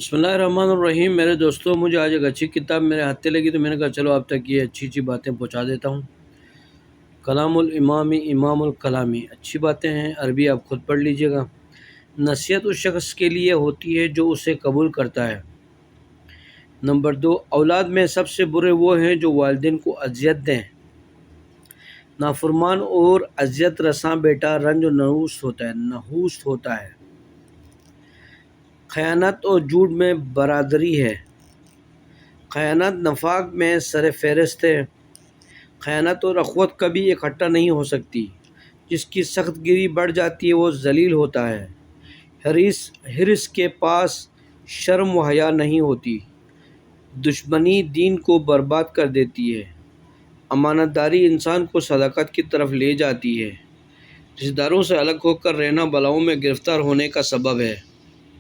बिस्मिल्लाहिर्रहमानिर्रहीम। मेरे दोस्तों, मुझे आज एक अच्छी किताब मेरे हाथ लगी तो मैंने कहा चलो आप तक ये अच्छी बातें पहुंचा देता हूं। कलामुल इमामी इमामुल कलामी, अच्छी बातें हैं, अरबी आप खुद पढ़ लीजिएगा। नसीहत उस शख्स के लिए होती है जो उसे कबूल करता है। नंबर 2, औलाद में सबसे बुरे वो हैं जो वालिदैन को अजियत दें। नाफरमान और अजियत रसां बेटा रंज नहूस होता है। खयानत और झूठ में बरादरी है। खयानत नफाक में सर फहरिस्त है। खयानत और अखवत कभी इकट्ठा नहीं हो सकती। जिसकी सख्त गिरी बढ़ जाती है वो जलील होता है। हिरिस के पास शर्म व हया नहीं होती। दुश्मनी दीन को बर्बाद कर देती है। अमानतदारी इंसान को सदाकत की तरफ ले जाती है। रिश्तेदारों से अलग होकर रहना बलाओं में गिरफ्तार होने का सबब है।